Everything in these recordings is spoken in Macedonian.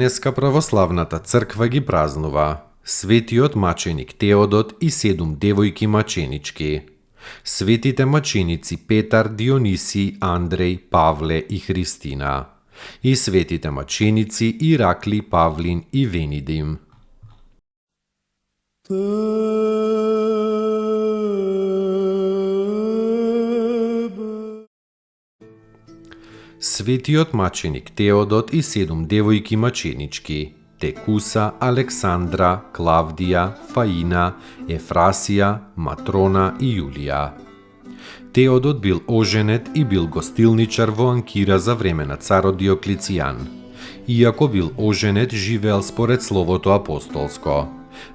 Денеска православната црква ги празнува светиот маченик Теодот и 7 девојки маченички. Светите маченици Петар, Диониси, Андреј, Павле и Христина. И светите маченици Иракли, Павлин и Венидим. Светиот маченик Теодот и 7 девојки маченички Текуса, Александра, Клавдија, Фаина, Ефрасија, Матрона и Јулија. Теодот бил оженет и бил гостилничар во Анкира за време на царот Диоклицијан. Иако бил оженет, живеел според словото апостолско.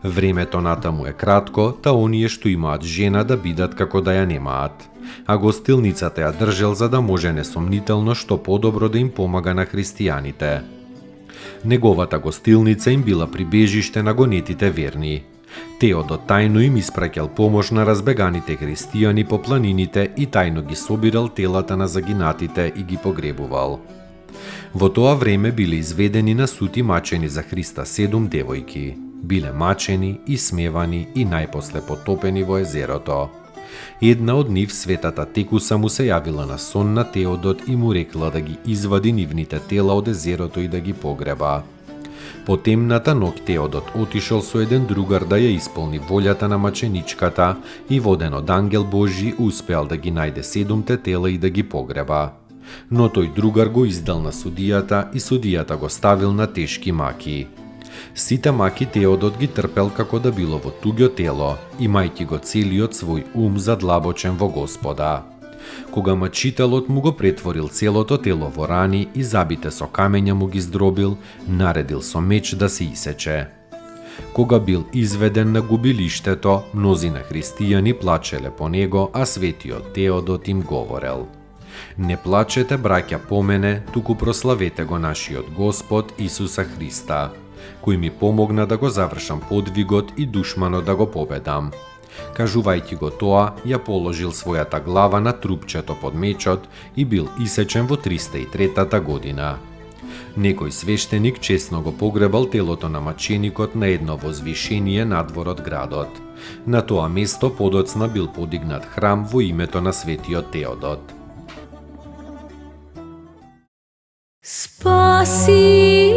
Времето натаму е кратко, та оние што имаат жена да бидат како да ја немаат. А гостилницата ја држел за да може несомнително што подобро да им помага на христијаните. Неговата гостилница им била прибежиште на гонетите верни. Теодот тајно им испраќал помош на разбеганите христијани по планините и тајно ги собирал телата на загинатите и ги погребувал. Во тоа време биле изведени на суд и мачени за Христа 7 девојки. Биле мачени и смевани и најпосле потопени во езерото. Една од нив, светата Текуса, му се јавила на сон на Теодот и му рекла да ги извади нивните тела од езерото и да ги погреба. По темната ноќ Теодот отишол со еден другар да ја исполни волјата на маченичката и воден од ангел Божи успеал да ги најде 7 тела и да ги погреба. Но тој другар го издал на судијата и судијата го ставил на тешки маки. Сите маки Теодот ги трпел како да било во туѓо тело, имајќи го целиот свој ум задлабочен во Господа. Кога мачителот му го претворил целото тело во рани и забите со камења му ги здробил, наредил со меч да се исече. Кога бил изведен на губилиштето, мнозина христијани плачеле по него, а светиот Теодот им говорел: „Не плачете, браќа, по мене, туку прославете го нашиот Господ Исуса Христа, кој ми помогна да го завршам подвигот и душманот да го победам. Кажувајќи го тоа, ја положил својата глава на трупчето под мечот и бил исечен во 303 година. Некој свештеник честно го погребал телото на маченикот на едно возвишение надвор од градот. На тоа место подоцна бил подигнат храм во името на светиот Теодот. Спаси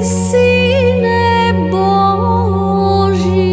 Sine Boži,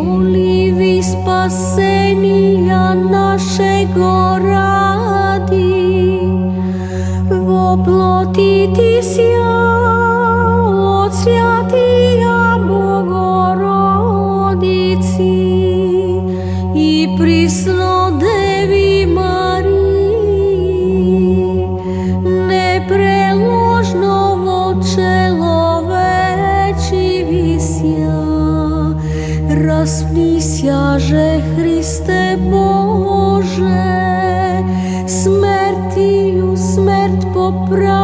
моливи спасенија нашего ради, во плоти ти сја од свјатија Богородици и присно Деви Марии, непреложно во человечи висја, распнисјаже Христе Боже, смертију смрт поправи,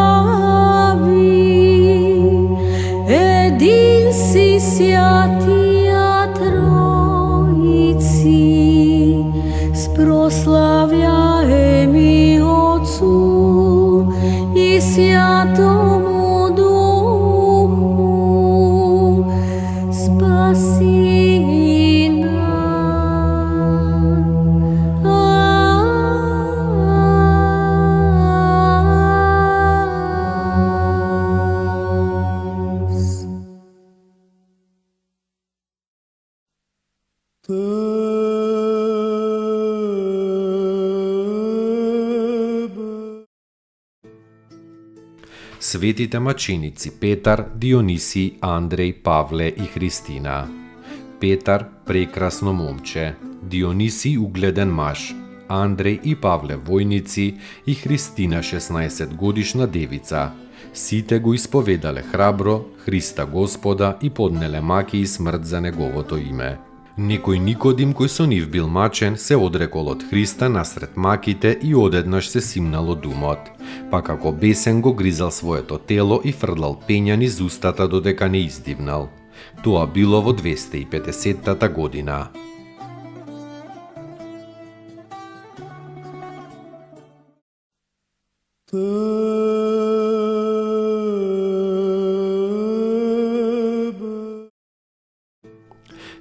един си свјатија Тројци, спрослављаеми Отцу и Свјатому Духу, спаси нас. Светите маченици Петар, Дионисий, Андреј, Павле и Христина. Петар прекрасно момче, Дионисий угледен маж, Андреј и Павле војници и Христина 16 годишна девица. Сите го исповедале храбро Христа Господа и поднеле маки и смрт за неговото име. Некој Никодим кој со нив бил мачен се одрекол од Христа насред маките и одеднаш се симнал од умот, па како бесен го гризал своето тело и фрлал пења низ устата додека не издивнал. Тоа било во 250-та година.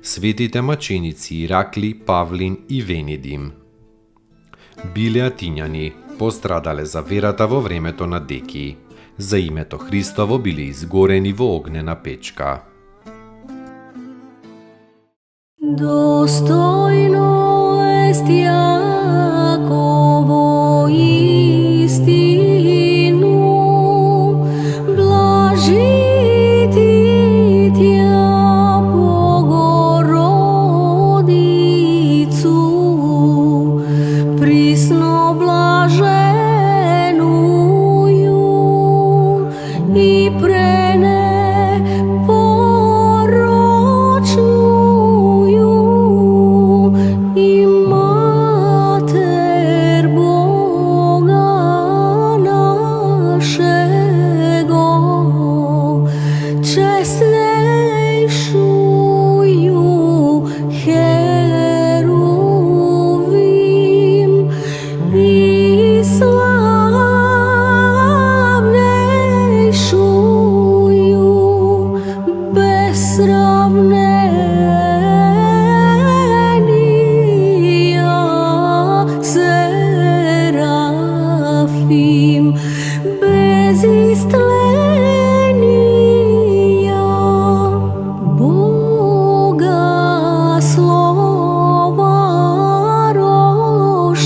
Светите маченици Иракли, Павлин и Венедим. Биле атињани, пострадале за верата во времето на Деки. За името Христово биле изгорени во огнена печка. Достојно ест Јаково истину, блажити тја Богородицу, присно блаженују и пренепорочнују и Матер Бога нашего, честнейшую Херувим и славнейшую без сравнения Серафим, без истления Бога слова рошую,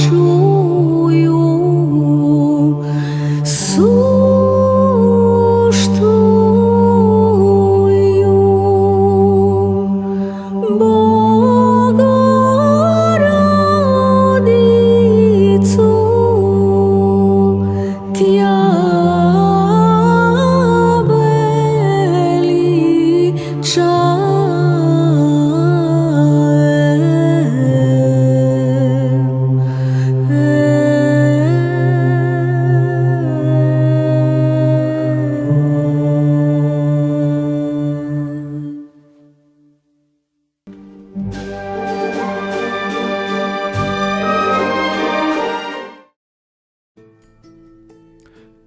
суштую Богородицу, тја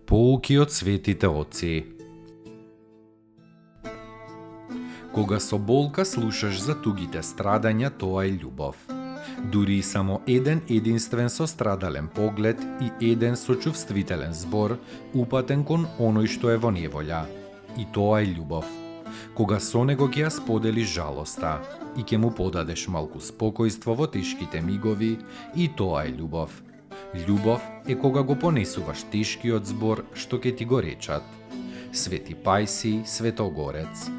Поуки од светите отци. Кога со болка слушаш за тугите страдања, тоа е љубов. Дури и само еден единствен сострадален поглед и еден сочувствителен збор упатен кон оној што е во неволја. И тоа е љубов. кога со него ќе ја споделиш жалоста и ќе му подадеш малку спокојство во тешките мигови, и тоа е љубов. Љубов е кога го понесуваш тешкиот збор што ќе ти го речат. Свети Пајси Светогорец.